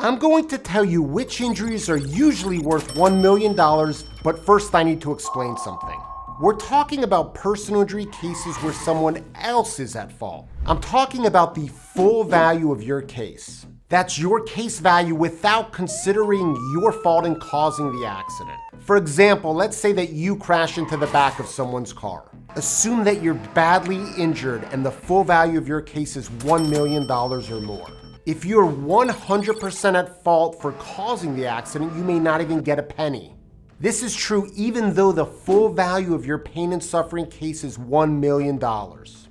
I'm going to tell you which injuries are usually worth $1 million, but first I need to explain something. We're talking about personal injury cases where someone else is at fault. I'm talking about the full value of your case. That's your case value without considering your fault in causing the accident. For example, let's say that you crash into the back of someone's car. Assume that you're badly injured and the full value of your case is $1 million or more. If you're 100% at fault for causing the accident, you may not even get a penny. This is true even though the full value of your pain and suffering case is $1 million.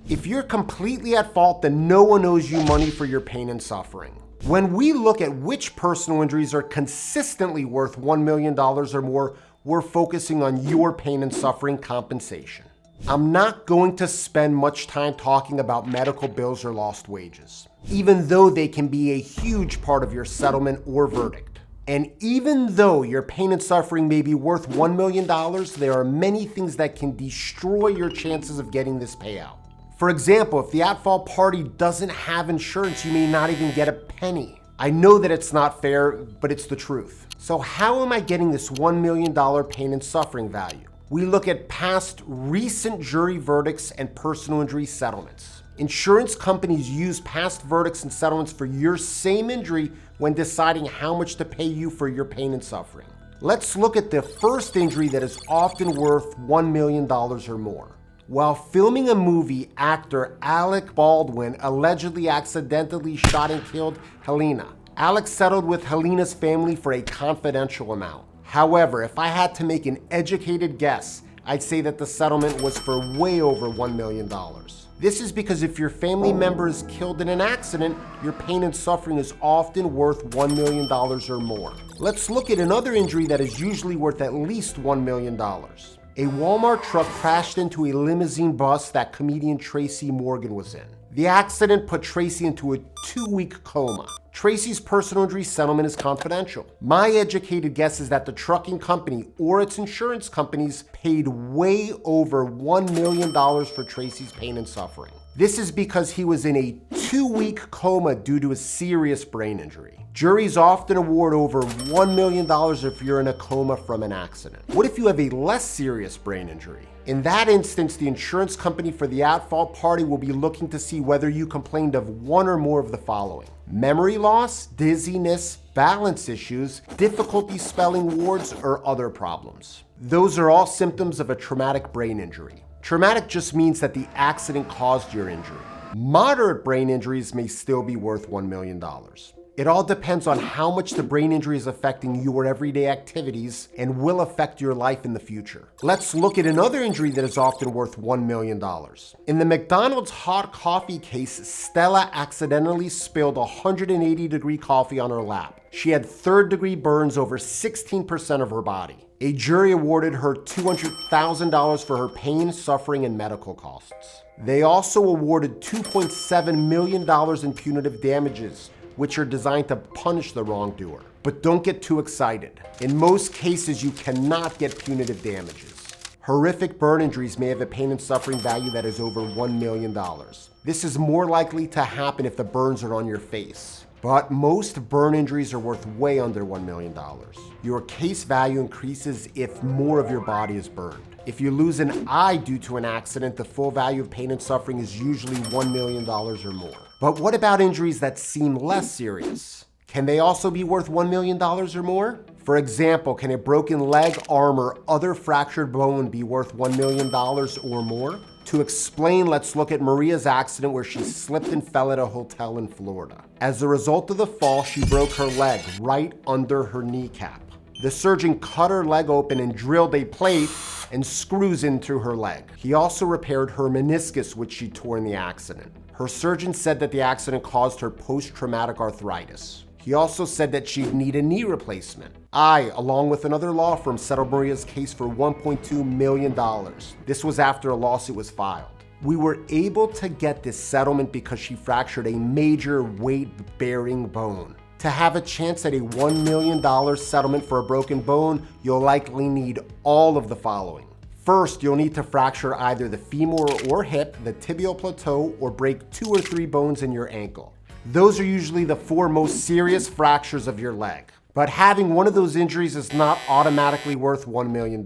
If you're completely at fault, then no one owes you money for your pain and suffering. When we look at which personal injuries are consistently worth $1 million or more, we're focusing on your pain and suffering compensation. I'm not going to spend much time talking about medical bills or lost wages, even though they can be a huge part of your settlement or verdict. And even though your pain and suffering may be worth $1 million, there are many things that can destroy your chances of getting this payout. For example, if the at-fault party doesn't have insurance, you may not even get a penny. I know that it's not fair, but it's the truth. So how am I getting this $1 million pain and suffering value? We look at past recent jury verdicts and personal injury settlements. Insurance companies use past verdicts and settlements for your same injury when deciding how much to pay you for your pain and suffering. Let's look at the first injury that is often worth $1 million or more. While filming a movie, actor Alec Baldwin allegedly accidentally shot and killed Helena. Alec settled with Helena's family for a confidential amount. However, if I had to make an educated guess, I'd say that the settlement was for way over $1 million. This is because if your family member is killed in an accident, your pain and suffering is often worth $1 million or more. Let's look at another injury that is usually worth at least $1 million. A Walmart truck crashed into a limousine bus that comedian Tracy Morgan was in. The accident put Tracy into a 2-week coma. Tracy's personal injury settlement is confidential. My educated guess is that the trucking company or its insurance companies paid way over $1 million for Tracy's pain and suffering. This is because he was in a 2-week coma due to a serious brain injury. Juries often award over $1 million if you're in a coma from an accident. What if you have a less serious brain injury? In that instance, the insurance company for the at-fault party will be looking to see whether you complained of one or more of the following: memory loss, dizziness, balance issues, difficulty spelling words, or other problems. Those are all symptoms of a traumatic brain injury. Traumatic just means that the accident caused your injury. Moderate brain injuries may still be worth $1 million. It all depends on how much the brain injury is affecting your everyday activities and will affect your life in the future. Let's look at another injury that is often worth $1 million. In the McDonald's hot coffee case, Stella accidentally spilled 180-degree coffee on her lap. She had third-degree burns over 16% of her body. A jury awarded her $200,000 for her pain, suffering, and medical costs. They also awarded $2.7 million in punitive damages, which are designed to punish the wrongdoer. But don't get too excited. In most cases, you cannot get punitive damages. Horrific burn injuries may have a pain and suffering value that is over $1 million. This is more likely to happen if the burns are on your face. But most burn injuries are worth way under $1 million. Your case value increases if more of your body is burned. If you lose an eye due to an accident, the full value of pain and suffering is usually $1 million or more. But what about injuries that seem less serious? Can they also be worth $1 million or more? For example, can a broken leg, arm, or other fractured bone be worth $1 million or more? To explain, let's look at Maria's accident where she slipped and fell at a hotel in Florida. As a result of the fall, she broke her leg right under her kneecap. The surgeon cut her leg open and drilled a plate and screws into her leg. He also repaired her meniscus, which she tore in the accident. Her surgeon said that the accident caused her post-traumatic arthritis. He also said that she'd need a knee replacement. I, along with another law firm, settled Maria's case for $1.2 million. This was after a lawsuit was filed. We were able to get this settlement because she fractured a major weight-bearing bone. To have a chance at a $1 million settlement for a broken bone, you'll likely need all of the following. First, you'll need to fracture either the femur or hip, the tibial plateau, or break 2 or 3 bones in your ankle. Those are usually the 4 most serious fractures of your leg. But having one of those injuries is not automatically worth $1 million.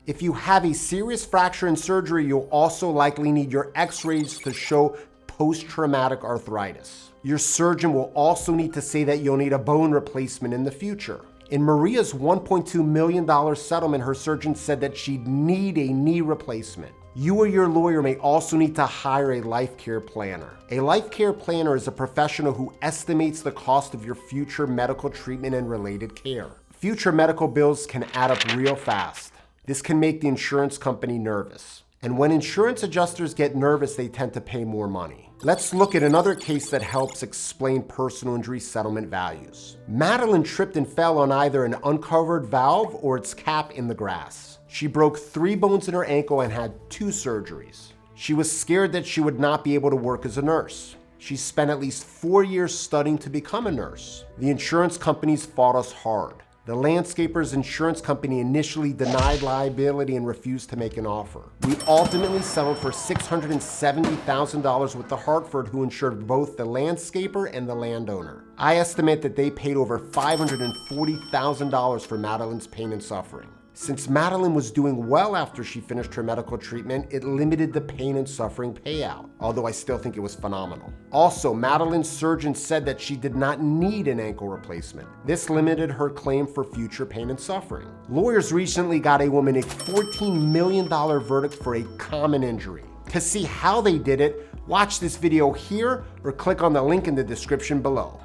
If you have a serious fracture and surgery, you'll also likely need your x-rays to show post-traumatic arthritis. Your surgeon will also need to say that you'll need a bone replacement in the future. In Maria's $1.2 million settlement, her surgeon said that she'd need a knee replacement. You or your lawyer may also need to hire a life care planner. A life care planner is a professional who estimates the cost of your future medical treatment and related care. Future medical bills can add up real fast. This can make the insurance company nervous. And when insurance adjusters get nervous, they tend to pay more money. Let's look at another case that helps explain personal injury settlement values. Madeline tripped and fell on either an uncovered valve or its cap in the grass. She broke 3 bones in her ankle and had 2 surgeries. She was scared that she would not be able to work as a nurse. She spent at least 4 years studying to become a nurse. The insurance companies fought us hard. The landscaper's insurance company initially denied liability and refused to make an offer. We ultimately settled for $670,000 with the Hartford, who insured both the landscaper and the landowner. I estimate that they paid over $540,000 for Madeline's pain and suffering. Since Madeline was doing well after she finished her medical treatment, it limited the pain and suffering payout, although I still think it was phenomenal. Also, Madeline's surgeon said that she did not need an ankle replacement. This limited her claim for future pain and suffering. Lawyers recently got a woman a $14 million verdict for a common injury. To see how they did it, watch this video here or click on the link in the description below.